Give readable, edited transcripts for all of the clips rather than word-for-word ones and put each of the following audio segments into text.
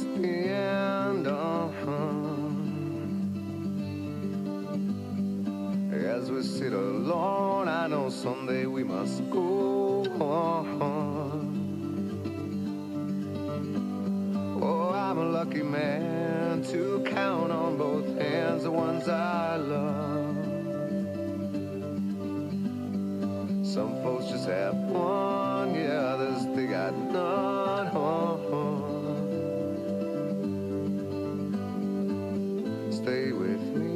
almost the end. As we sit alone, I know someday we must go on. Oh, I'm a lucky man to count on both hands the ones I love. Some folks just have one, yeah, others they got none. Stay with me,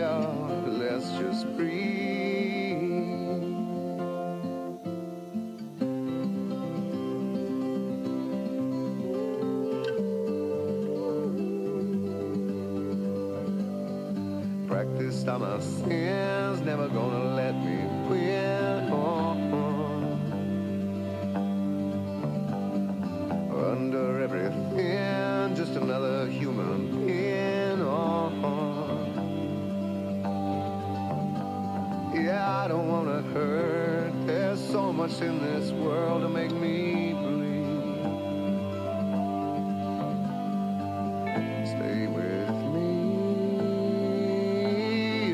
oh, let's just breathe. Practiced on my sins, never gonna let me win. Under everything, just another human being. Yeah, I don't wanna hurt. There's so much in this world to make me bleed. Stay with me,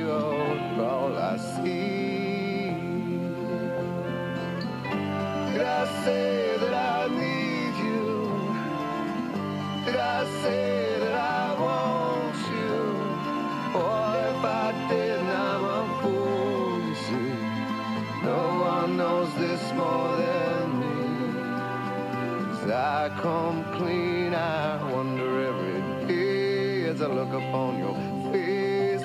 oh, all I see. Did I say that I need you? Did I say that I want you? Or if I didn't, I'm a fool, you see. No one knows this more than me. As I come clean, I wonder every day as I look upon your face.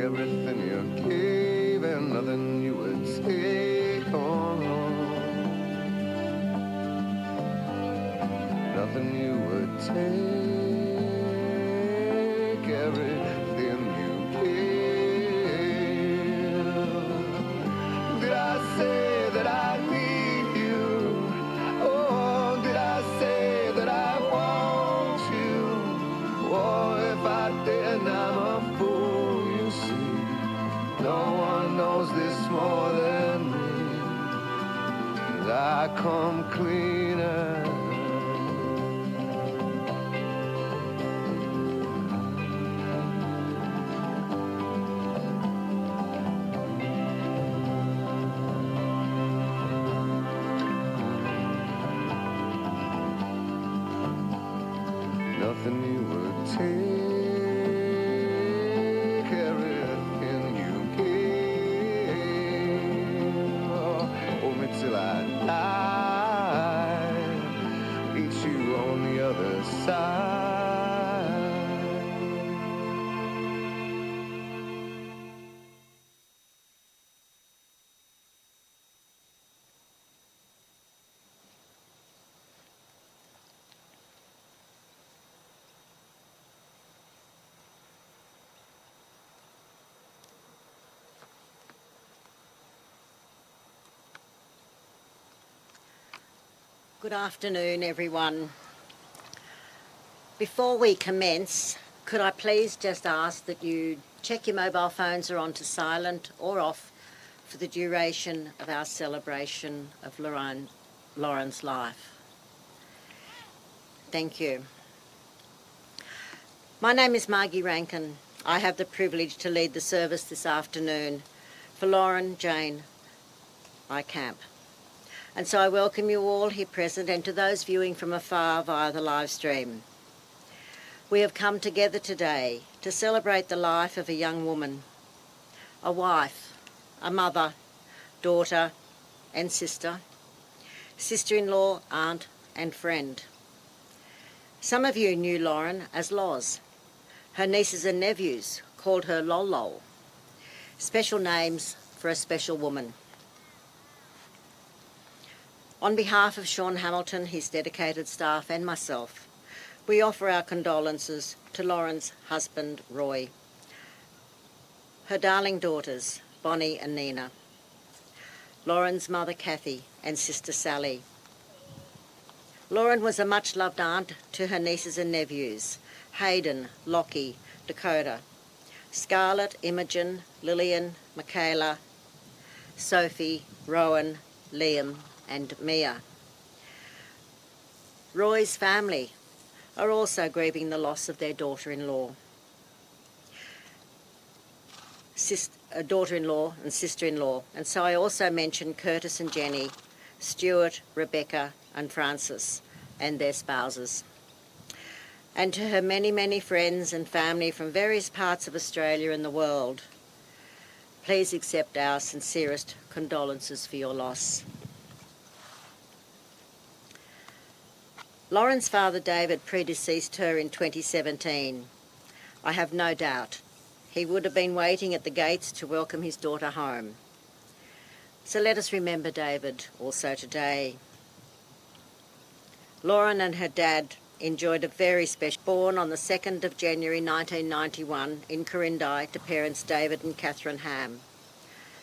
Everything you gave and nothing you would take on. Nothing you would take, everything you give. Did I say that I need you? Oh, did I say that I want you? Oh, if I didn't, I'm a fool, you see. No one knows this more than me. As I come cleaner. Nothing you would take, everything you gave. Oh, hold me till I die, meet you on the other side. Good afternoon, everyone. Before we commence, could I please just ask that you check your mobile phones are onto silent or off for the duration of our celebration of Lauren's life. Thank you. My name is Margie Rankin. I have the privilege to lead the service this afternoon for Lauren Jayne Eykamp. And so I welcome you all here present and to those viewing from afar via the live stream. We have come together today to celebrate the life of a young woman, a wife, a mother, daughter and sister, sister-in-law, aunt and friend. Some of you knew Lauren as Loz. Her nieces and nephews called her Lol. Special names for a special woman. On behalf of Sean Hamilton, his dedicated staff and myself, we offer our condolences to Lauren's husband, Roy, her darling daughters, Bonnie and Nina, Lauren's mother, Kathy, and sister, Sally. Lauren was a much-loved aunt to her nieces and nephews, Hayden, Lockie, Dakota, Scarlett, Imogen, Lillian, Michaela, Sophie, Rowan, Liam and Mia. Roy's family are also grieving the loss of their daughter-in-law. Daughter-in-law and sister-in-law. And so I also mentioned Curtis and Jenny, Stuart, Rebecca and Francis and their spouses. And to her many, many friends and family from various parts of Australia and the world, please accept our sincerest condolences for your loss. Lauren's father David predeceased her in 2017. I have no doubt he would have been waiting at the gates to welcome his daughter home. So let us remember David also today. Lauren and her dad enjoyed a very special born on the 2nd of January 1991 in Quirindi to parents David and Catherine Ham.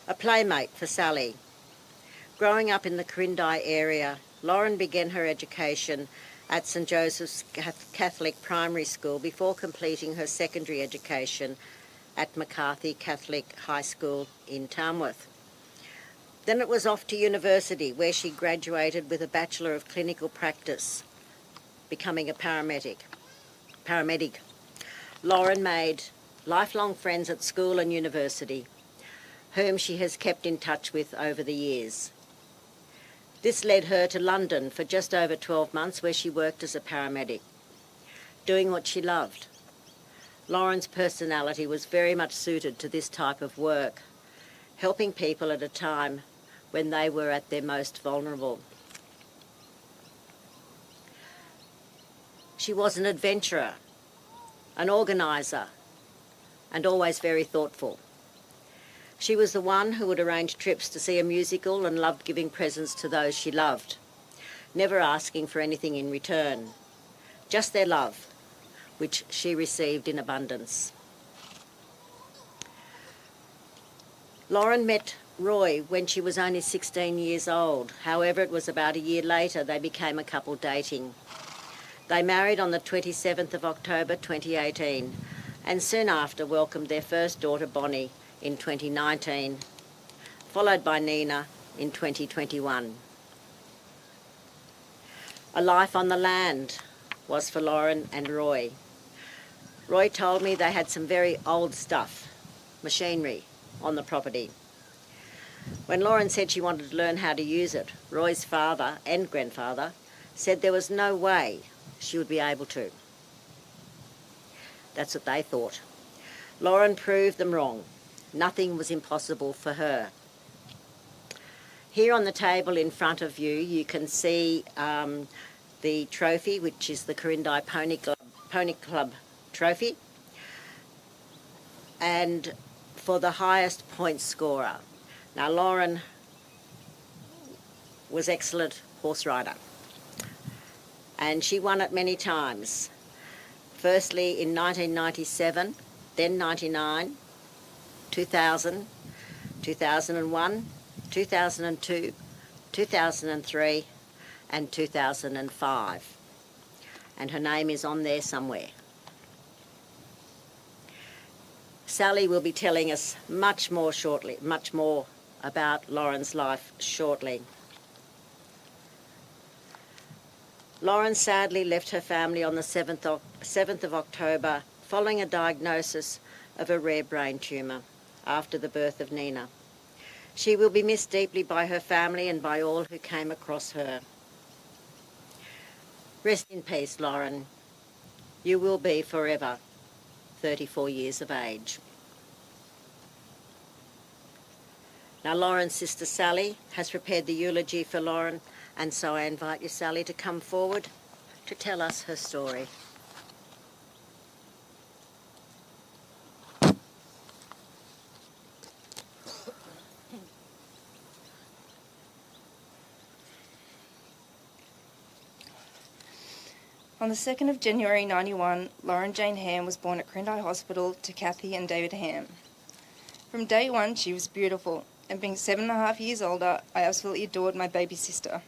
A playmate for Sally. Growing up in the Quirindi area, Lauren began her education at St Joseph's Catholic Primary School before completing her secondary education at McCarthy Catholic High School in Tamworth. Then it was off to university, where she graduated with a Bachelor of Clinical Practice, becoming a paramedic. Lauren made lifelong friends at school and university, whom she has kept in touch with over the years. This led her to London for just over 12 months, where she worked as a paramedic, doing what she loved. Lauren's personality was very much suited to this type of work, helping people at a time when they were at their most vulnerable. She was an adventurer, an organiser, and always very thoughtful. She was the one who would arrange trips to see a musical and loved giving presents to those she loved, never asking for anything in return, just their love, which she received in abundance. Lauren met Roy when she was only 16 years old. However, it was about a year later they became a couple dating. They married on the 27th of October 2018 and soon after welcomed their first daughter Bonnie in 2019, followed by Nina in 2021. A life on the land was for Lauren and Roy. Roy told me they had some very old stuff, machinery, on the property. When Lauren said she wanted to learn how to use it, Roy's father and grandfather said there was no way she would be able to. That's what they thought. Lauren proved them wrong. Nothing was impossible for her. Here on the table in front of you, you can see the trophy, which is the Quirindi Pony Club trophy, and for the highest point scorer. Now, Lauren was excellent horse rider, and she won it many times. Firstly in 1997, then 99, 2000, 2001, 2002, 2003 and 2005. And her name is on there somewhere. Sally will be telling us much more about Lauren's life shortly. Lauren sadly left her family on the 7th of October following a diagnosis of a rare brain tumour after the birth of Nina. She will be missed deeply by her family and by all who came across her. Rest in peace, Lauren. You will be forever 34 years of age. Now, Lauren's sister Sally has prepared the eulogy for Lauren, and so I invite you, Sally, to come forward to tell us her story. On the 2nd of January 91, Lauren Jayne Ham was born at Quirindi Hospital to Kathy and David Ham. From day one, she was beautiful, and being 7.5 years older, I absolutely adored my baby sister.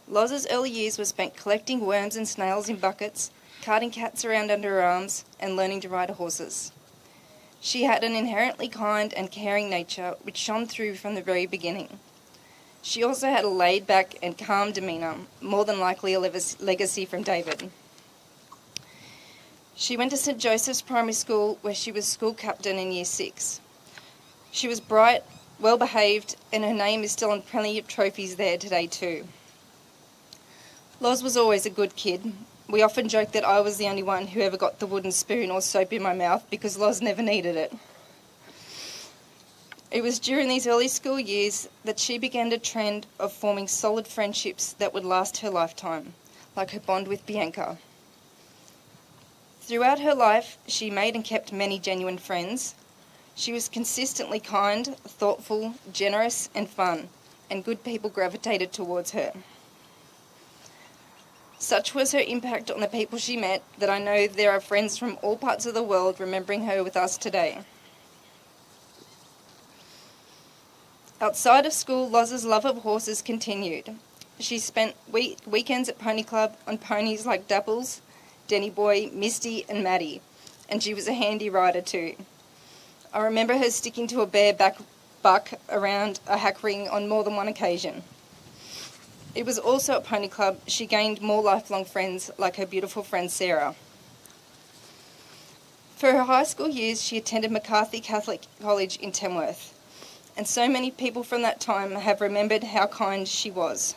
Loz's early years were spent collecting worms and snails in buckets, carting cats around under her arms, and learning to ride horses. She had an inherently kind and caring nature which shone through from the very beginning. She also had a laid-back and calm demeanour, more than likely a legacy from David. She went to St Joseph's Primary School, where she was school captain in Year 6. She was bright, well-behaved, and her name is still on plenty of trophies there today too. Loz was always a good kid. We often joke that I was the only one who ever got the wooden spoon or soap in my mouth because Loz never needed it. It was during these early school years that she began a trend of forming solid friendships that would last her lifetime, like her bond with Bianca. Throughout her life, she made and kept many genuine friends. She was consistently kind, thoughtful, generous, and fun, and good people gravitated towards her. Such was her impact on the people she met that I know there are friends from all parts of the world remembering her with us today. Outside of school, Loz's love of horses continued. She spent weekends at Pony Club on ponies like Dapples, Denny Boy, Misty and Maddie, and she was a handy rider too. I remember her sticking to a bareback buck around a hack ring on more than one occasion. It was also at Pony Club she gained more lifelong friends like her beautiful friend Sarah. For her high school years, she attended McCarthy Catholic College in Tamworth, and so many people from that time have remembered how kind she was.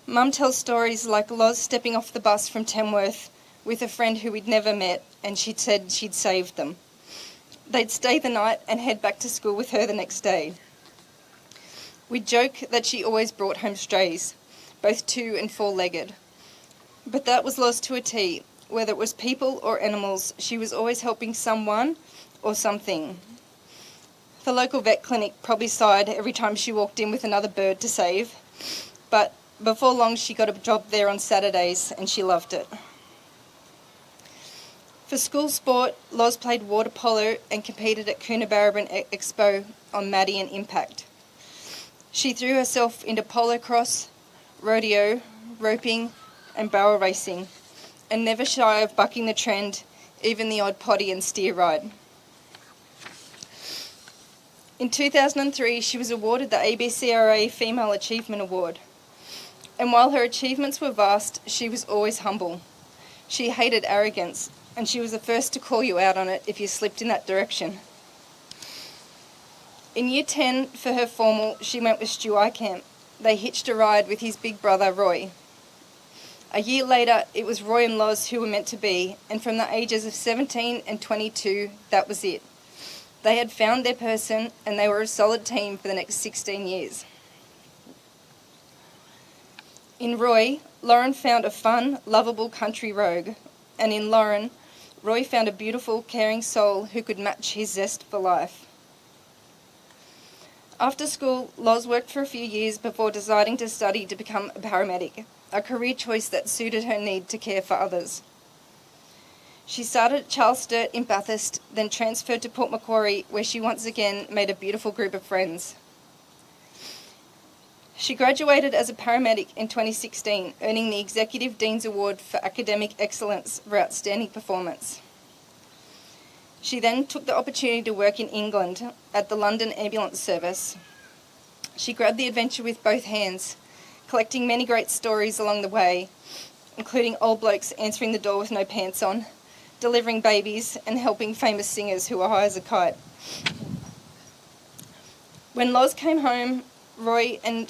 Mum tells stories like Loz stepping off the bus from Tamworth with a friend who we'd never met, and she'd said she'd saved them. They'd stay the night and head back to school with her the next day. We joke that she always brought home strays, both 2- and 4-legged. But that was Loz to a T. Whether it was people or animals, she was always helping someone or something. The local vet clinic probably sighed every time she walked in with another bird to save, but before long she got a job there on Saturdays and she loved it. For school sport, Loz played water polo and competed at Coonabarabran Expo on Maddie and Impact. She threw herself into polo cross, rodeo, roping and barrel racing, and never shy of bucking the trend, even the odd potty and steer ride. In 2003, she was awarded the ABCRA Female Achievement Award. And while her achievements were vast, she was always humble. She hated arrogance, and she was the first to call you out on it if you slipped in that direction. In Year 10, for her formal, she went with Stu Eykamp. They hitched a ride with his big brother, Roy. A year later, it was Roy and Loz who were meant to be, and from the ages of 17 and 22, that was it. They had found their person, and they were a solid team for the next 16 years. In Roy, Lauren found a fun, lovable country rogue, and in Lauren, Roy found a beautiful, caring soul who could match his zest for life. After school, Loz worked for a few years before deciding to study to become a paramedic, a career choice that suited her need to care for others. She started at Charles Sturt in Bathurst, then transferred to Port Macquarie, where she once again made a beautiful group of friends. She graduated as a paramedic in 2016, earning the Executive Dean's Award for Academic Excellence for Outstanding Performance. She then took the opportunity to work in England at the London Ambulance Service. She grabbed the adventure with both hands, collecting many great stories along the way, including old blokes answering the door with no pants on, delivering babies, and helping famous singers who were high as a kite. When Loz came home,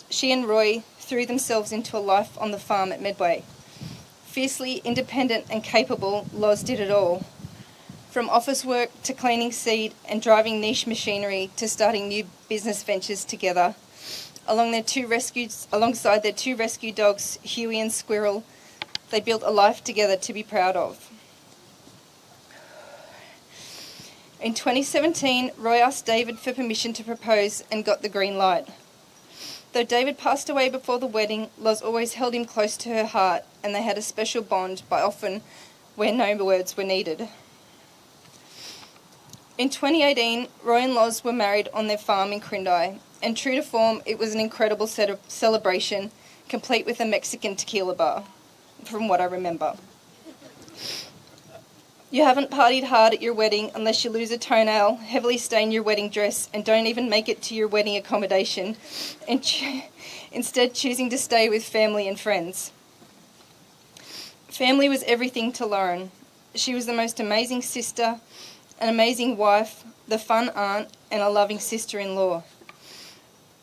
she and Roy threw themselves into a life on the farm at Medway. Fiercely independent and capable, Loz did it all. From office work to cleaning seed and driving niche machinery to starting new business ventures together. Alongside their 2 rescue dogs, Huey and Squirrel, they built a life together to be proud of. In 2017, Roy asked David for permission to propose and got the green light. Though David passed away before the wedding, Loz always held him close to her heart, and they had a special bond by often where no words were needed. In 2018, Roy and Loz were married on their farm in Crindi, and true to form, it was an incredible celebration, complete with a Mexican tequila bar, from what I remember. You haven't partied hard at your wedding unless you lose a toenail, heavily stain your wedding dress, and don't even make it to your wedding accommodation, and instead choosing to stay with family and friends. Family was everything to Lauren. She was the most amazing sister, an amazing wife, the fun aunt, and a loving sister-in-law.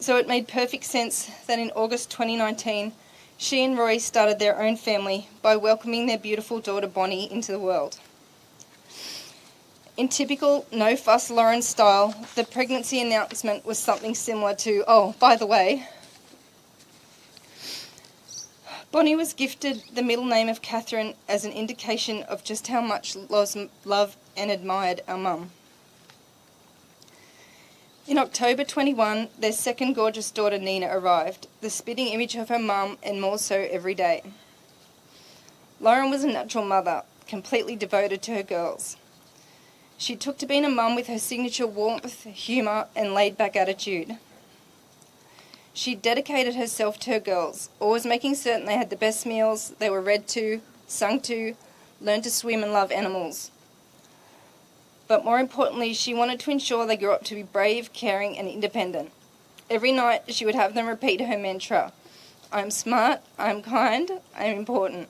So it made perfect sense that in August 2019, she and Roy started their own family by welcoming their beautiful daughter Bonnie into the world. In typical no-fuss Lauren style, the pregnancy announcement was something similar to, oh, by the way, Bonnie was gifted the middle name of Catherine as an indication of just how much Loz loved and admired our mum. In October 21, their second gorgeous daughter Nina arrived, the spitting image of her mum and more so every day. Lauren was a natural mother, completely devoted to her girls. She took to being a mum with her signature warmth, humour and laid-back attitude. She dedicated herself to her girls, always making certain they had the best meals, they were read to, sung to, learned to swim and love animals. But more importantly, she wanted to ensure they grew up to be brave, caring and independent. Every night she would have them repeat her mantra, I'm smart, I'm kind, I'm important.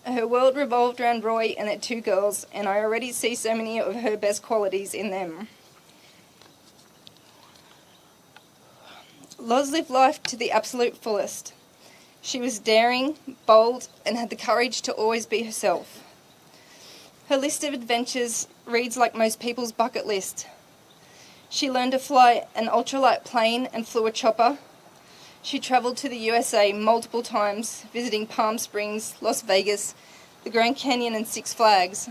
Her world revolved around Roy and their two girls, and I already see so many of her best qualities in them. Loz lived life to the absolute fullest. She was daring, bold, and had the courage to always be herself. Her list of adventures reads like most people's bucket list. She learned to fly an ultralight plane and flew a chopper. She travelled to the USA multiple times, visiting Palm Springs, Las Vegas, the Grand Canyon and Six Flags.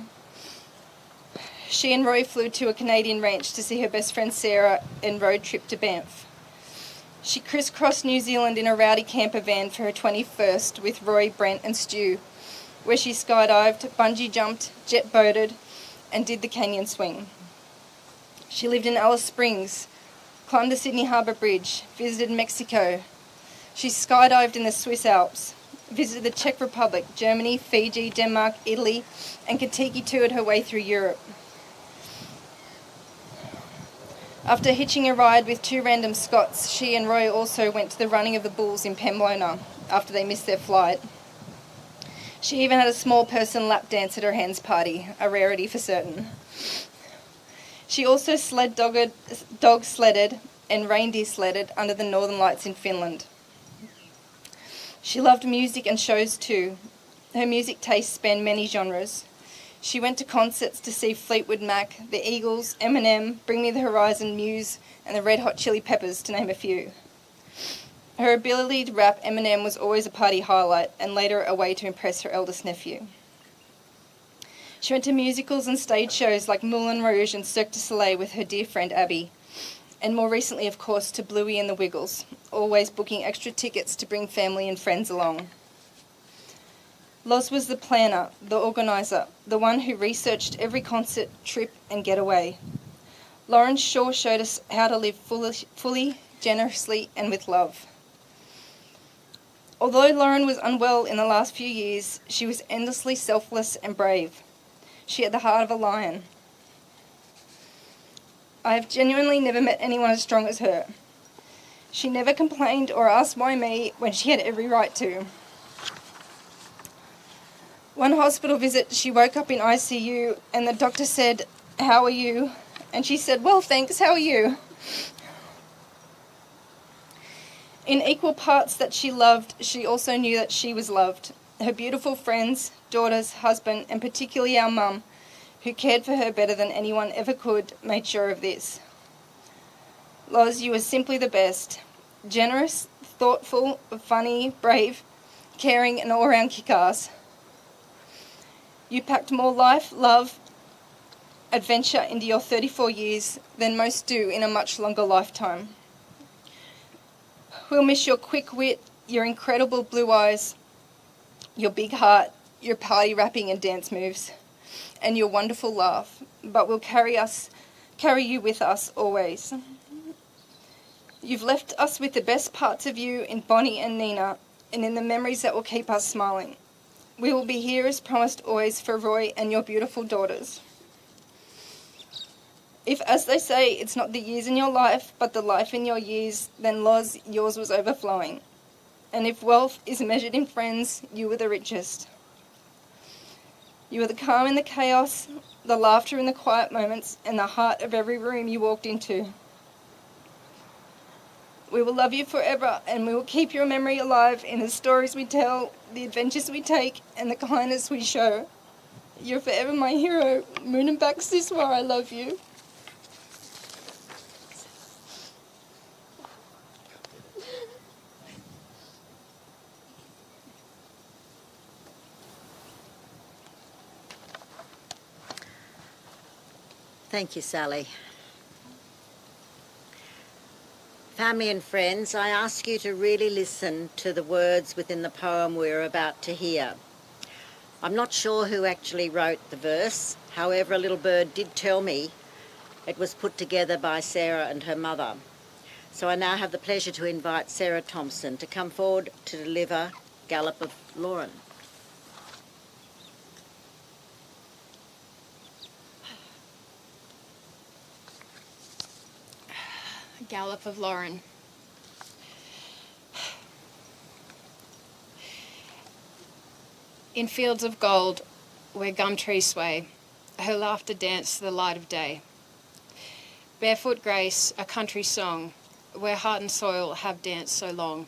She and Roy flew to a Canadian ranch to see her best friend Sarah and road trip to Banff. She crisscrossed New Zealand in a rowdy camper van for her 21st with Roy, Brent and Stu, where she skydived, bungee jumped, jet boated and did the canyon swing. She lived in Alice Springs, climbed the Sydney Harbour Bridge, visited Mexico. She skydived in the Swiss Alps, visited the Czech Republic, Germany, Fiji, Denmark, Italy, and Kentucky toured her way through Europe. After hitching a ride with two random Scots, she and Roy also went to the running of the bulls in Pamplona after they missed their flight. She even had a small person lap dance at her hen's party, a rarity for certain. She also dog sledded and reindeer sledded under the Northern Lights in Finland. She loved music and shows too. Her music tastes span many genres. She went to concerts to see Fleetwood Mac, the Eagles, Eminem, Bring Me the Horizon, Muse, and the Red Hot Chili Peppers, to name a few. Her ability to rap Eminem was always a party highlight, and later a way to impress her eldest nephew. She went to musicals and stage shows like Moulin Rouge and Cirque du Soleil with her dear friend Abby, and more recently, of course, to Bluey and the Wiggles, always booking extra tickets to bring family and friends along. Loz was the planner, the organiser, the one who researched every concert, trip and getaway. Lauren Shaw showed us how to live fully, generously and with love. Although Lauren was unwell in the last few years, she was endlessly selfless and brave. She had the heart of a lion. I have genuinely never met anyone as strong as her. She never complained or asked why me when she had every right to. One hospital visit, she woke up in ICU and the doctor said, "How are you?" And she said, "Well, thanks, how are you?" In equal parts that she loved, she also knew that she was loved. Her beautiful friends, daughters, husband, and particularly our mum, who cared for her better than anyone ever could, made sure of this. Loz, you were simply the best. Generous, thoughtful, funny, brave, caring, and all-round kick-ass. You packed more life, love, adventure into your 34 years than most do in a much longer lifetime. We'll miss your quick wit, your incredible blue eyes, your big heart, your party rapping and dance moves, and your wonderful laugh, but we'll carry you with us always. You've left us with the best parts of you in Bonnie and Nina, and in the memories that will keep us smiling. We will be here as promised always for Roy and your beautiful daughters. If, as they say, it's not the years in your life, but the life in your years, then Loz, yours was overflowing. And if wealth is measured in friends, you were the richest. You were the calm in the chaos, the laughter in the quiet moments, and the heart of every room you walked into. We will love you forever, and we will keep your memory alive in the stories we tell, the adventures we take, and the kindness we show. You're forever my hero. Moon and back, sis, where I love you. Thank you, Sally. Family and friends, I ask you to really listen to the words within the poem we're about to hear. I'm not sure who actually wrote the verse. However, a little bird did tell me it was put together by Sarah and her mother. So I now have the pleasure to invite Sarah Thompson to come forward to deliver Gallop of Lauren. Gallop of Lauren. In fields of gold, where gum trees sway, her laughter danced to the light of day. Barefoot grace, a country song, where heart and soil have danced so long.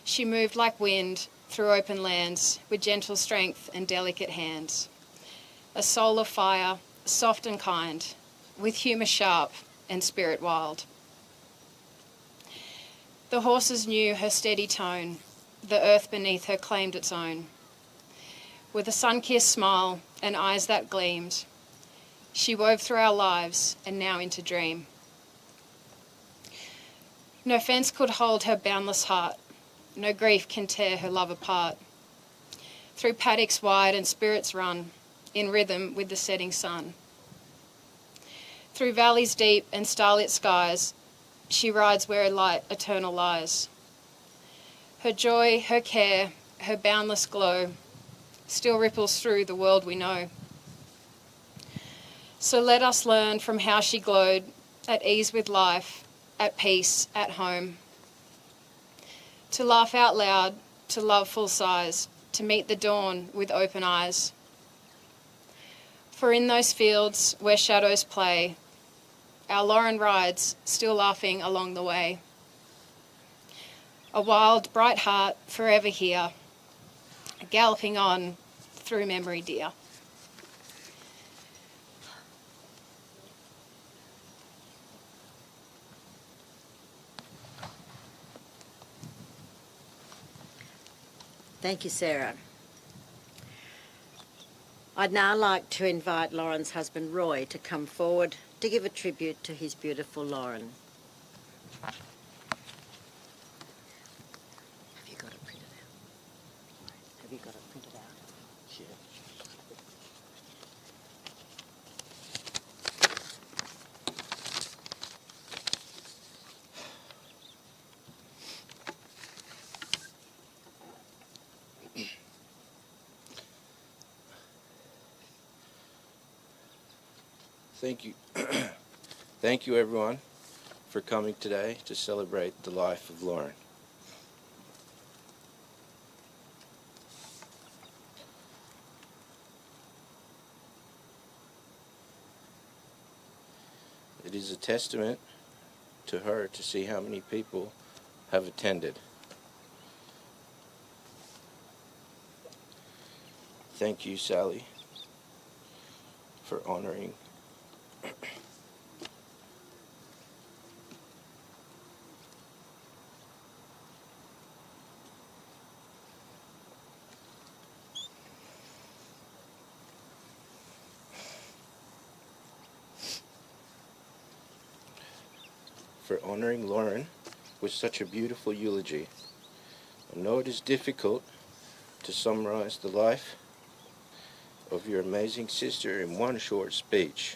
She moved like wind through open lands, with gentle strength and delicate hands. A soul of fire, soft and kind, with humour sharp and spirit wild. The horses knew her steady tone, the earth beneath her claimed its own. With a sun-kissed smile and eyes that gleamed, she wove through our lives and now into dream. No fence could hold her boundless heart, no grief can tear her love apart. Through paddocks wide and spirits run, in rhythm with the setting sun. Through valleys deep and starlit skies, she rides where light eternal lies. Her joy, her care, her boundless glow still ripples through the world we know. So let us learn from how she glowed, at ease with life, at peace, at home. To laugh out loud, to love full size, to meet the dawn with open eyes. For in those fields where shadows play, our Lauren rides, still laughing along the way. A wild, bright heart forever here, galloping on through memory dear. Thank you, Sarah. I'd now like to invite Lauren's husband, Roy, to come forward to give a tribute to his beautiful Lauren. Have you got it printed out? Have you got it printed out? Yeah. Thank you. Thank you, everyone, for coming today to celebrate the life of Lauren. It is a testament to her to see how many people have attended. Thank you, Sally, for honoring Lauren with such a beautiful eulogy. I know it is difficult to summarize the life of your amazing sister in one short speech,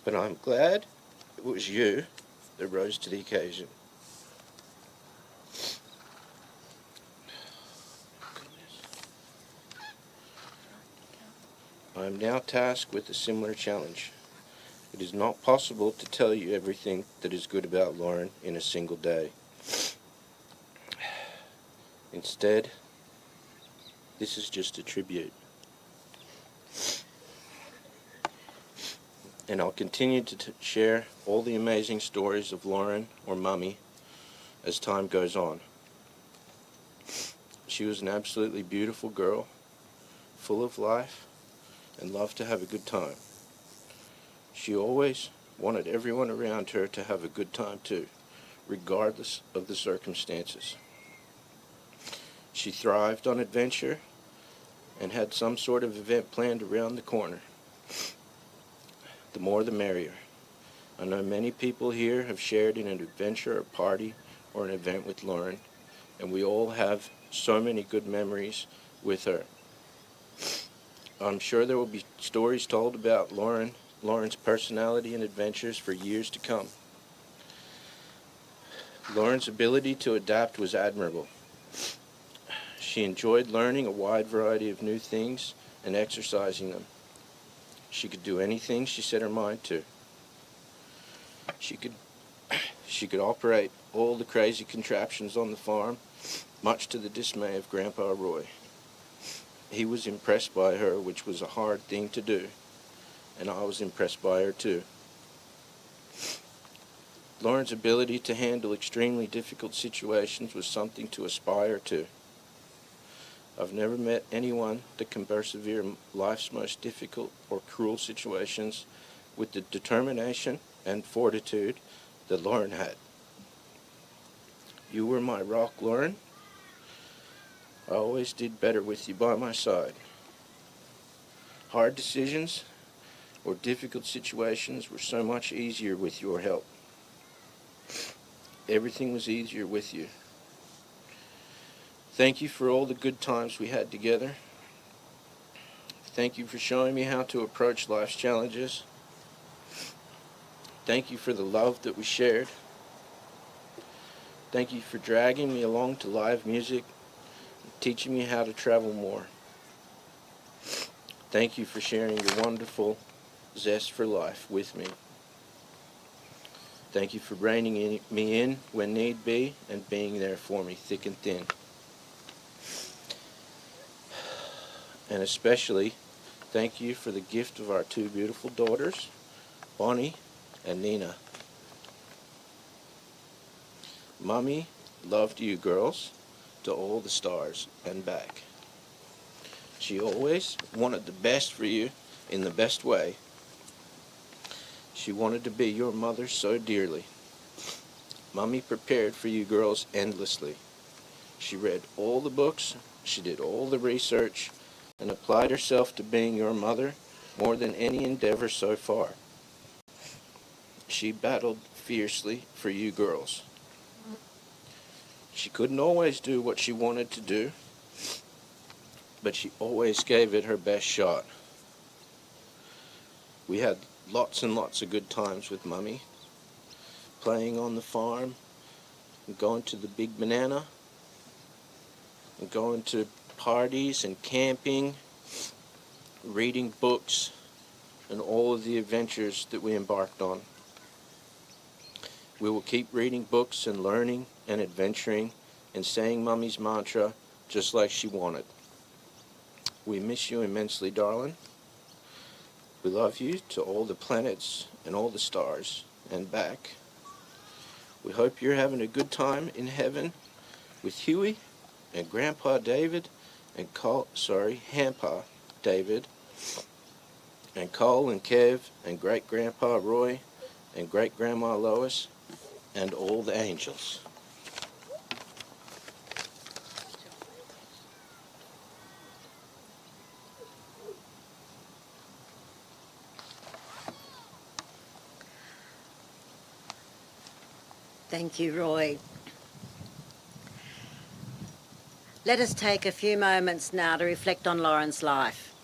but I'm glad it was you that rose to the occasion. Goodness. I am now tasked with a similar challenge. It is not possible to tell you everything that is good about Lauren in a single day. Instead, this is just a tribute. And I'll continue to share all the amazing stories of Lauren or Mummy as time goes on. She was an absolutely beautiful girl, full of life, and loved to have a good time. She always wanted everyone around her to have a good time too, regardless of the circumstances. She thrived on adventure and had some sort of event planned around the corner. The more the merrier. I know many people here have shared in an adventure, a party, or an event with Lauren, and we all have so many good memories with her. I'm sure there will be stories told about Lauren's personality and adventures for years to come. Lauren's ability to adapt was admirable. She enjoyed learning a wide variety of new things and exercising them. She could do anything she set her mind to. She could operate all the crazy contraptions on the farm, much to the dismay of Grandpa Roy. He was impressed by her, which was a hard thing to do, and I was impressed by her too. Lauren's ability to handle extremely difficult situations was something to aspire to. I've never met anyone that can persevere in life's most difficult or cruel situations with the determination and fortitude that Lauren had. You were my rock, Lauren. I always did better with you by my side. Hard decisions or difficult situations were so much easier with your help. Everything was easier with you. Thank you for all the good times we had together. Thank you for showing me how to approach life's challenges. Thank you for the love that we shared. Thank you for dragging me along to live music and teaching me how to travel more. Thank you for sharing your wonderful zest for life with me. Thank you for reining me in when need be and being there for me thick and thin. And especially, thank you for the gift of our two beautiful daughters, Bonnie and Nina. Mommy loved you girls to all the stars and back. She always wanted the best for you in the best way. She wanted to be your mother so dearly. Mommy prepared for you girls endlessly. She read all the books, she did all the research, and applied herself to being your mother more than any endeavor so far. She battled fiercely for you girls. She couldn't always do what she wanted to do, but she always gave it her best shot. We had lots and lots of good times with Mummy, playing on the farm, and going to the Big Banana, and going to parties and camping, reading books, and all of the adventures that we embarked on. We will keep reading books and learning and adventuring and saying Mummy's mantra just like she wanted. We miss you immensely, darling. We love you to all the planets and all the stars and back. We hope you're having a good time in heaven with Huey and Grandpa David and Handpa David and Cole and Kev and Great-Grandpa Roy and Great-Grandma Lois and all the angels. Thank you, Roy. Let us take a few moments now to reflect on Lauren's life.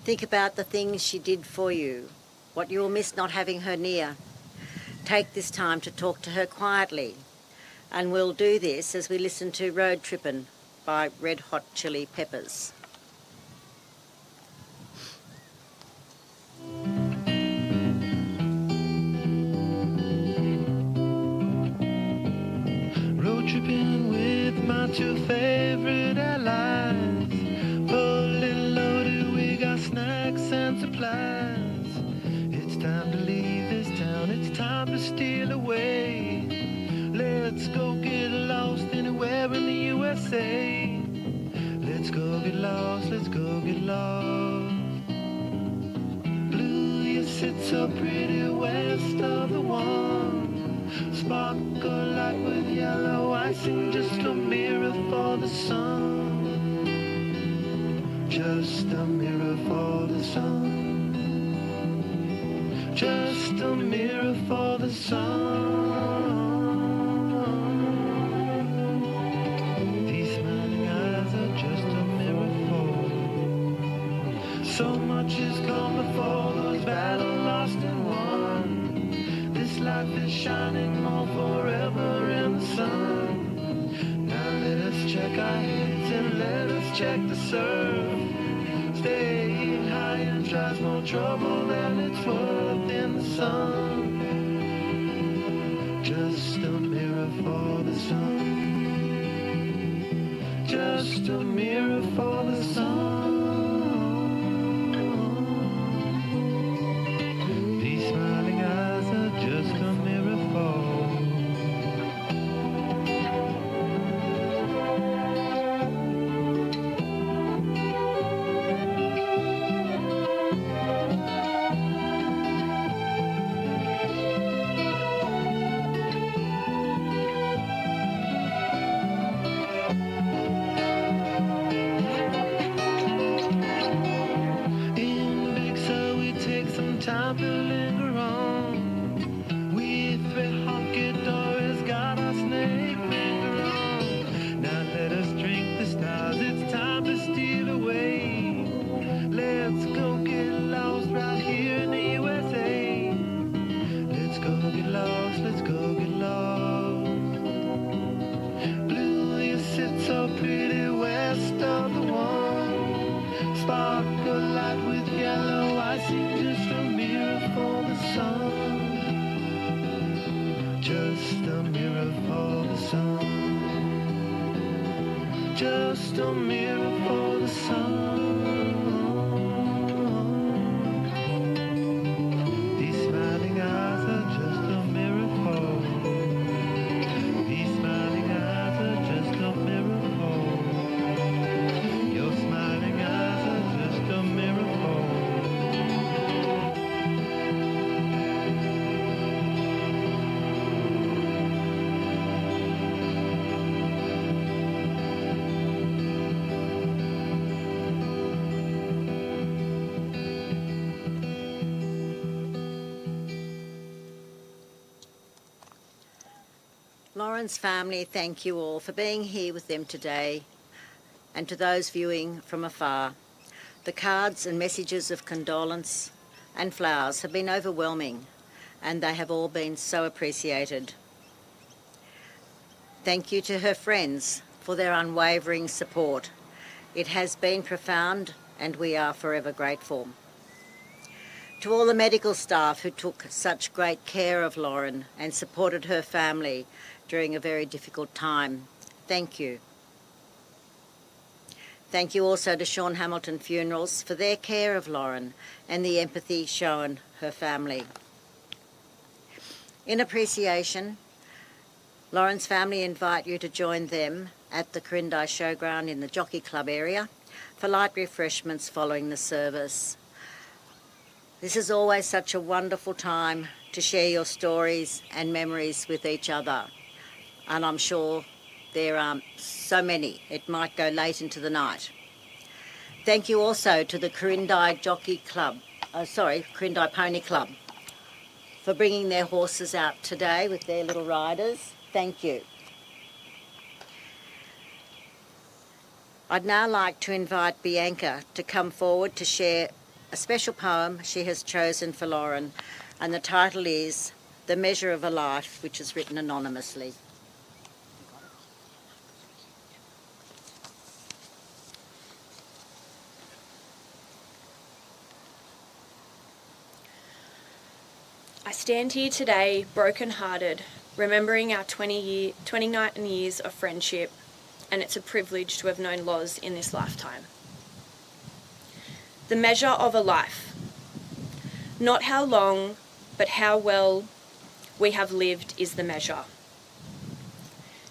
Think about the things she did for you, what you will miss not having her near. Take this time to talk to her quietly, and we'll do this as we listen to Road Trippin' by Red Hot Chili Peppers. Tripping with my two favorite allies. Fully loaded, we got snacks and supplies. It's time to leave this town, it's time to steal away. Let's go get lost anywhere in the USA. Let's go get lost, let's go get lost. Blue, you sit so pretty west of the one. Sparkle light with yellow icing, just a mirror for the sun. Just a mirror for the sun. Just a mirror for the sun. These smiling eyes are just a mirror for. So much is gone before, those battles lost and won. This life is shining more forever in the sun. Now let us check our heads and let us check the surf. Staying high and tries more trouble than it's worth in the sun. Just a mirror for the sun. Just a mirror for the sun. These smiling eyes are just a mirror for. Time to linger on. We three honky doors got our snake finger on. Now let us drink the stars, it's time to steal away. Let's go get lost right here in the USA. Let's go get lost, let's go get lost. Blue, you sit so pretty west of the one. Sparkle light with yellow icing, just a mirror for the sun. Just a mirror for the sun. Just a mirror for the sun. These smiling eyes are just a mirror for. These smiling eyes are just a mirror for. Your smiling eyes are just a mirror for. Lauren's family thank you all for being here with them today, and to those viewing from afar. The cards and messages of condolence and flowers have been overwhelming, and they have all been so appreciated. Thank you to her friends for their unwavering support. It has been profound, and we are forever grateful. To all the medical staff who took such great care of Lauren and supported her family during a very difficult time, thank you. Thank you also to Sean Hamilton Funerals for their care of Lauren and the empathy shown her family. In appreciation, Lauren's family invite you to join them at the Quirindi Showground in the Jockey Club area for light refreshments following the service. This is always such a wonderful time to share your stories and memories with each other, and I'm sure there are so many, it might go late into the night. Thank you also to the Quirindi Quirindi Pony Club for bringing their horses out today with their little riders. Thank you. I'd now like to invite Bianca to come forward to share a special poem she has chosen for Lauren, and the title is The Measure of a Life, which is written anonymously. I stand here today broken-hearted, remembering our 29 years of friendship, and it's a privilege to have known Loz in this lifetime. The measure of a life. Not how long, but how well we have lived is the measure.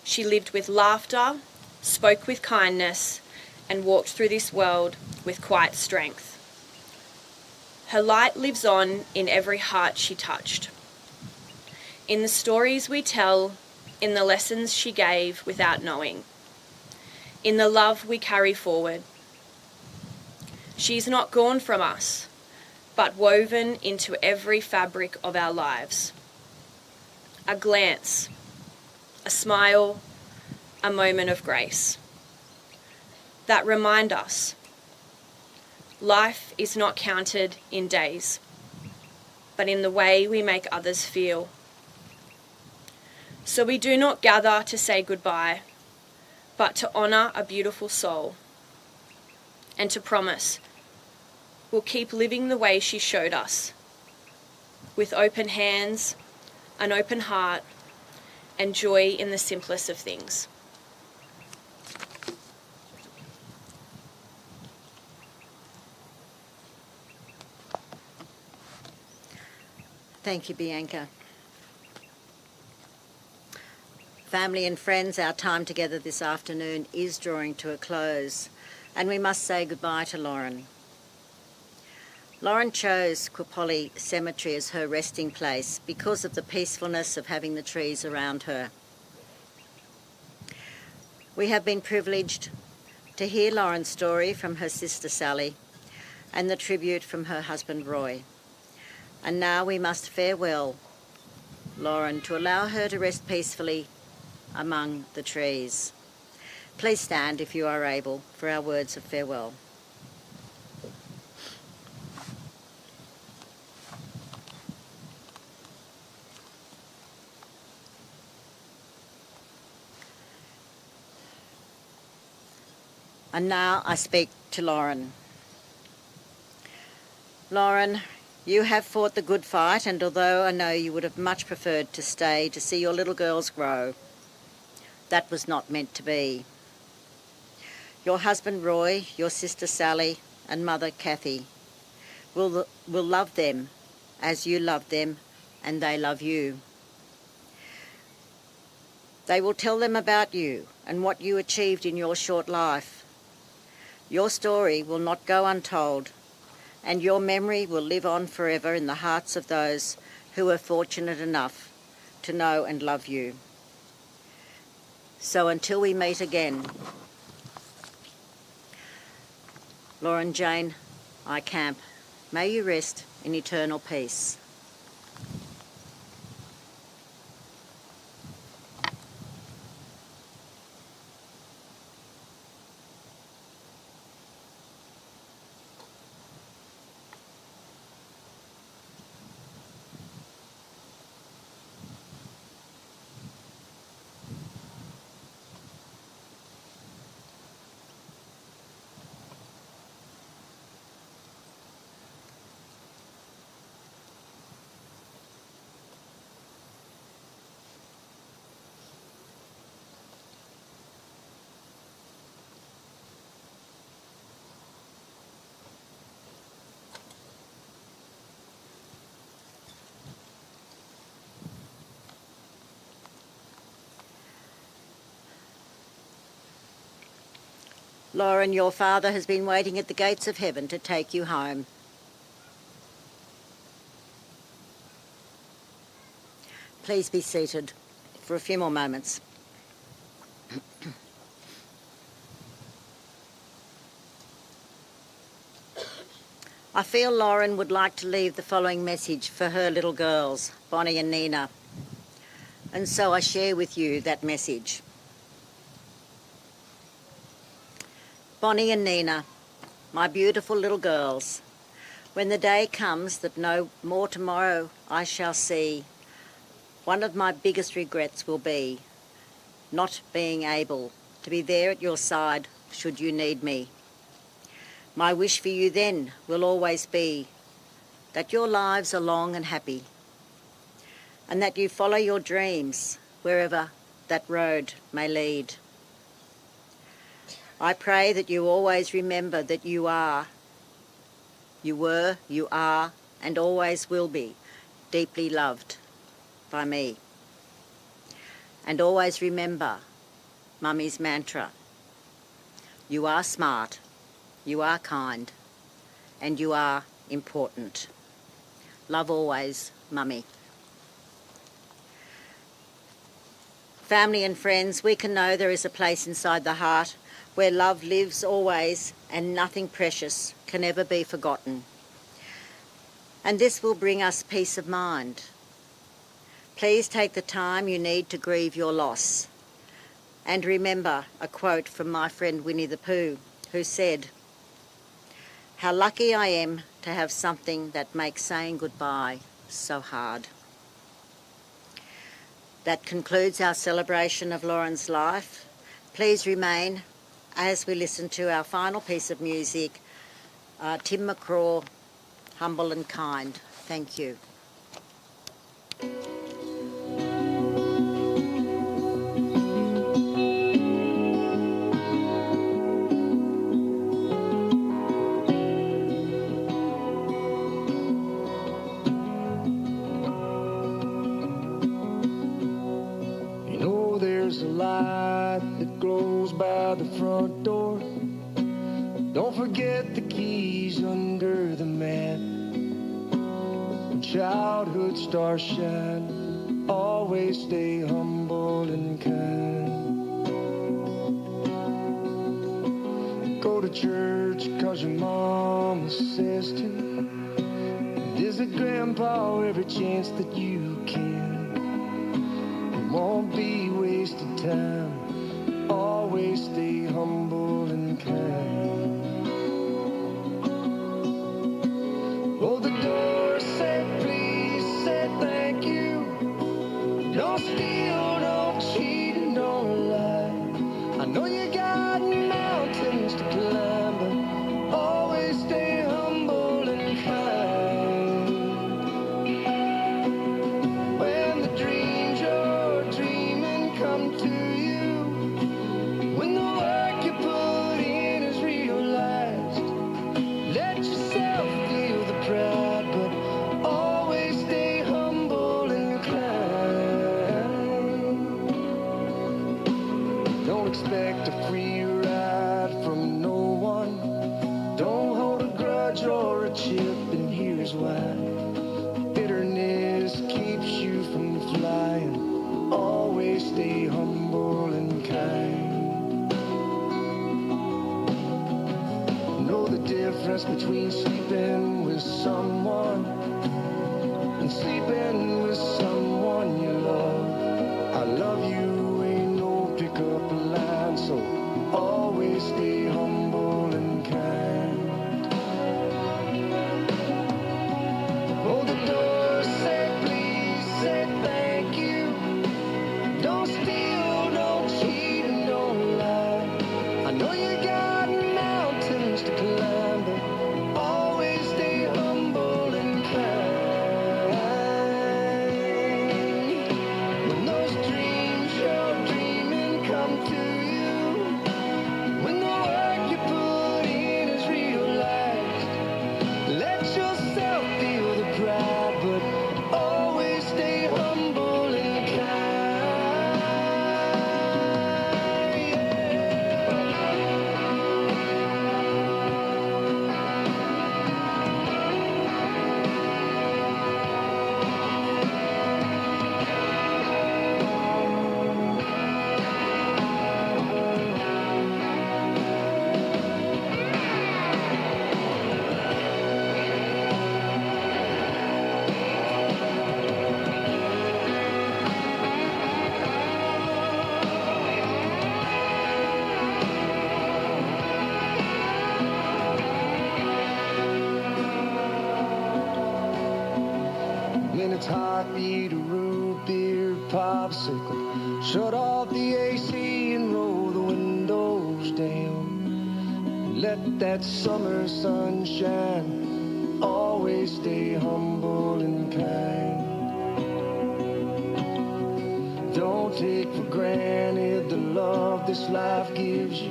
She lived with laughter, spoke with kindness, and walked through this world with quiet strength. Her light lives on in every heart she touched. In the stories we tell, in the lessons she gave without knowing, in the love we carry forward. She's not gone from us, but woven into every fabric of our lives. A glance, a smile, a moment of grace that remind us life is not counted in days, but in the way we make others feel. So we do not gather to say goodbye, but to honour a beautiful soul, and to promise we'll keep living the way she showed us, with open hands, an open heart, and joy in the simplest of things. Thank you, Bianca. Family and friends, our time together this afternoon is drawing to a close, and we must say goodbye to Lauren. Lauren chose Quipolly Cemetery as her resting place because of the peacefulness of having the trees around her. We have been privileged to hear Lauren's story from her sister Sally and the tribute from her husband Roy. And now we must farewell Lauren to allow her to rest peacefully among the trees. Please stand, if you are able, for our words of farewell. And now I speak to Lauren. Lauren, you have fought the good fight, and although I know you would have much preferred to stay to see your little girls grow, that was not meant to be. Your husband Roy, your sister Sally, and mother Kathy will love them as you love them, and they love you. They will tell them about you and what you achieved in your short life. Your story will not go untold, and your memory will live on forever in the hearts of those who were fortunate enough to know and love you. So until we meet again, Lauren Jayne Eykamp, may you rest in eternal peace. Lauren, your father has been waiting at the gates of heaven to take you home. Please be seated for a few more moments. I feel Lauren would like to leave the following message for her little girls, Bonnie and Nina, and so I share with you that message. Bonnie and Nina, my beautiful little girls, when the day comes that no more tomorrow I shall see, one of my biggest regrets will be not being able to be there at your side should you need me. My wish for you then will always be that your lives are long and happy, and that you follow your dreams wherever that road may lead. I pray that you always remember that you are, you were, you are, and always will be deeply loved by me. And always remember Mummy's mantra: you are smart, you are kind, and you are important. Love always, Mummy. Family and friends, we can know there is a place inside the heart where love lives always and nothing precious can ever be forgotten. And this will bring us peace of mind. Please take the time you need to grieve your loss. And remember a quote from my friend Winnie the Pooh, who said, "How lucky I am to have something that makes saying goodbye so hard." That concludes our celebration of Lauren's life. Please remain as we listen to our final piece of music, Tim McCraw, Humble and Kind. Thank you. There's a light that glows by the front door. Don't forget the keys under the mat. When childhood stars shine, always stay humble and kind. Go to church 'cause your mama says to. Visit Grandpa every chance that you can. Won't be wasted time. Always stay humble and kind. Oh, the door said please, said thank you. Don't steal, don't cheat, and don't lie. I know you got mountains to climb, but always stay humble and kind. When the dreams you're dreaming come to you, when the work you put in is realized, let yourself feel the pride, but always stay humble and kind. Don't expect a free ride from no one. Don't hold a grudge or a chip, and here's why. Bitterness keeps you from flying. Always stay humble and kind. Know the difference between sleeping with someone and sleeping with someone you love. I love you ain't no pickup line, so always stay humble and kind. Oh, the door said please, said thank you. Don't steal, don't cheat, and don't lie. I know you got mountains to climb, but always stay humble and kind. When those dreams you're dreaming come to you, when the work you put in is realized, let yourself feel the pride, but always stay humble and kind. When it's hot, eat a root beer popsicle. Shut off the AC and roll the windows down. Let that summer sun shine. Always stay humble and kind. take for granted the love this life gives you.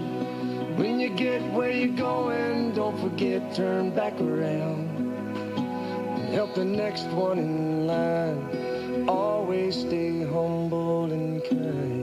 When you get where you're going, don't forget, turn back around and help the next one in line. Always stay humble and kind.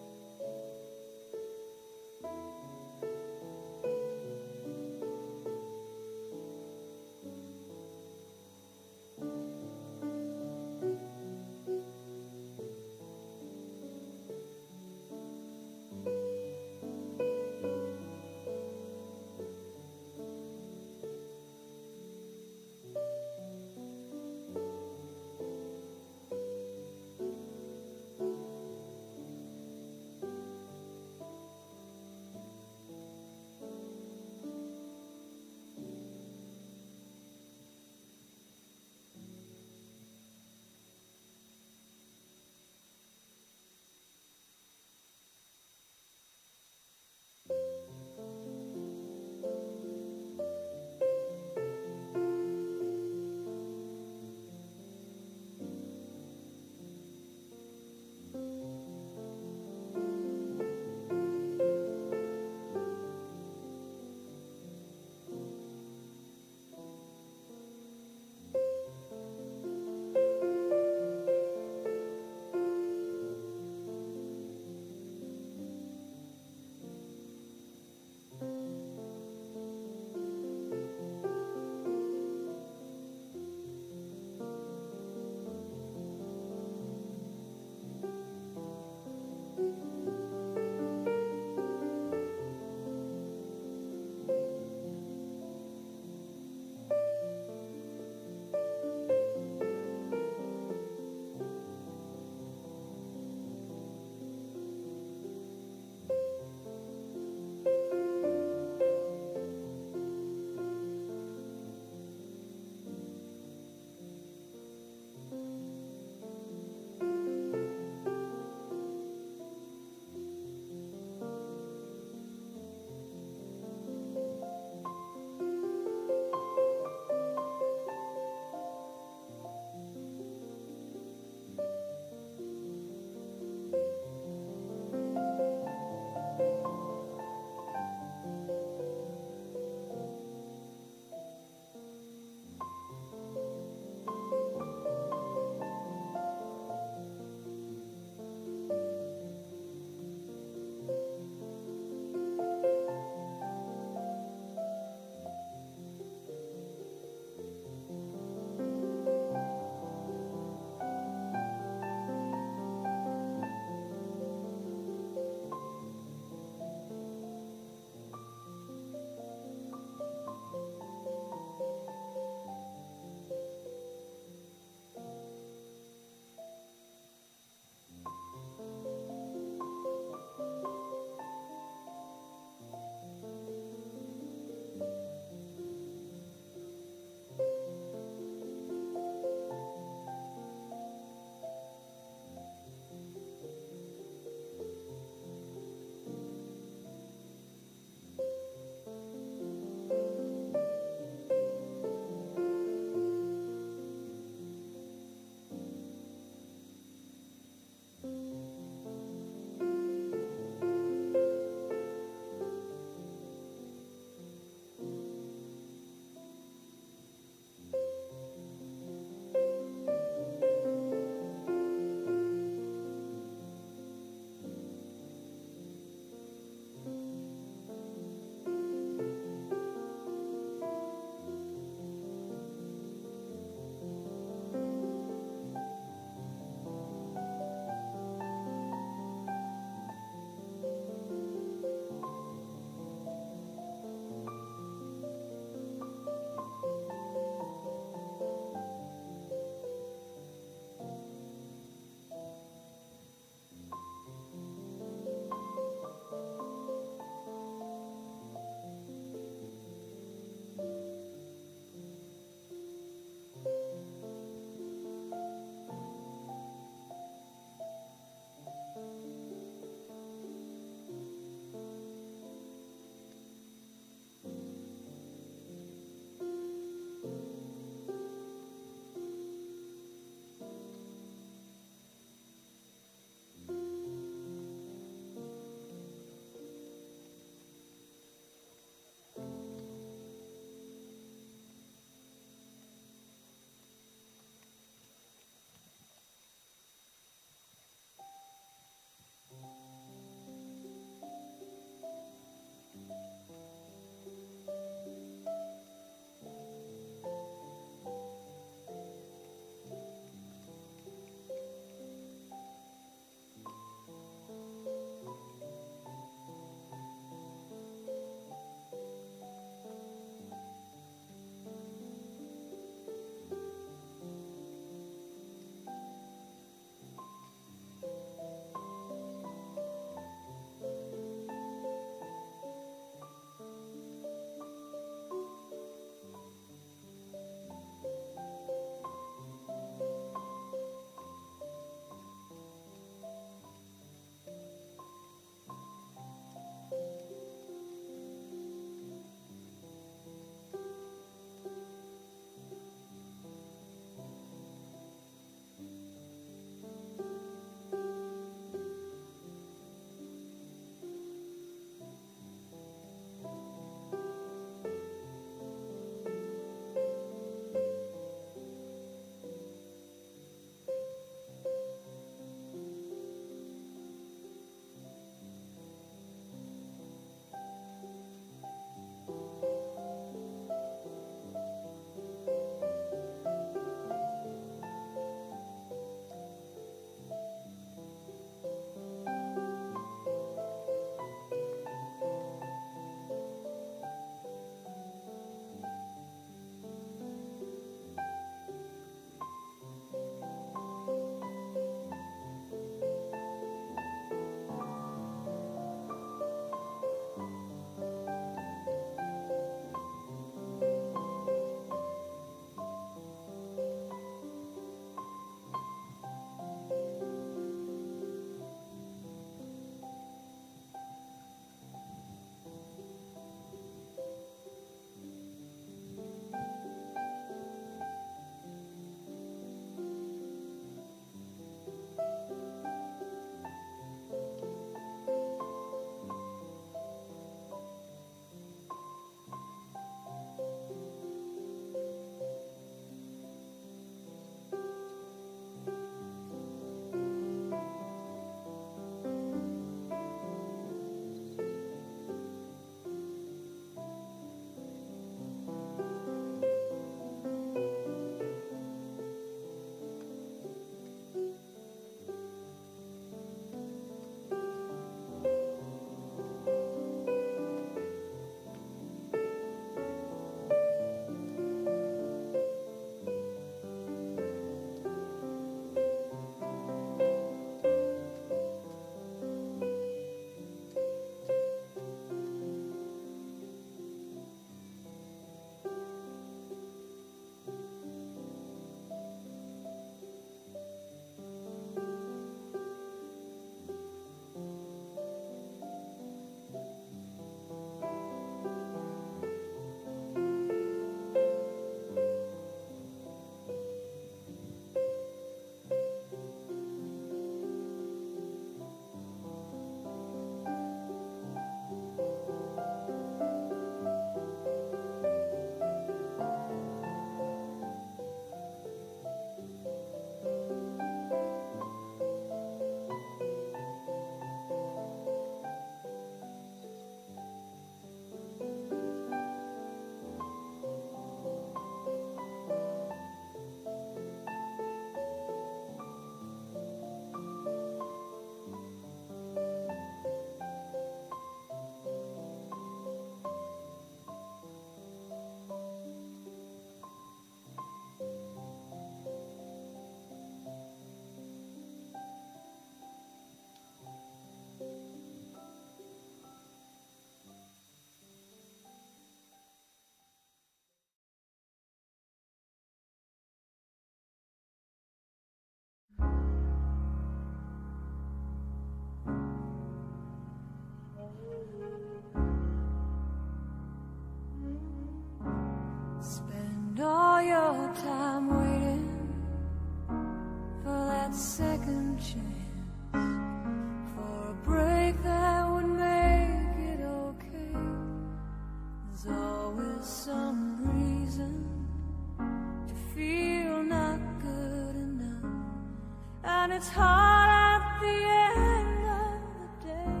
it's hard at the end of the day.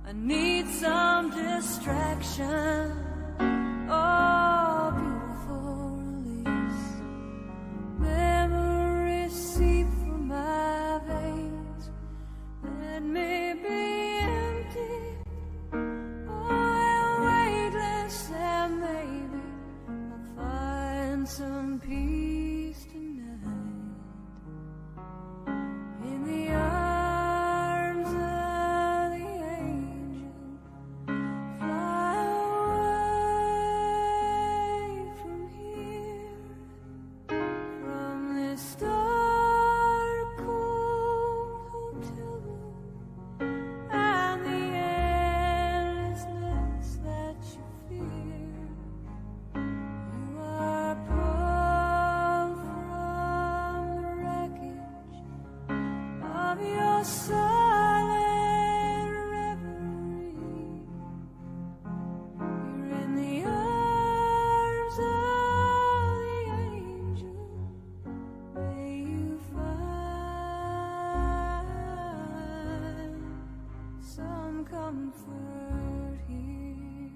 I need some distraction. Oh, beautiful release. Memories seep from my veins. Let me be empty. Oh, weightless, and maybe I'll find some peace tonight. In the arms of the angel, fly away from here, from this dark, cold hotel room, and the endlessness that you fear. You are pulled from the wreckage of your silent reverie. You're in the arms of the angel. May you find some comfort here.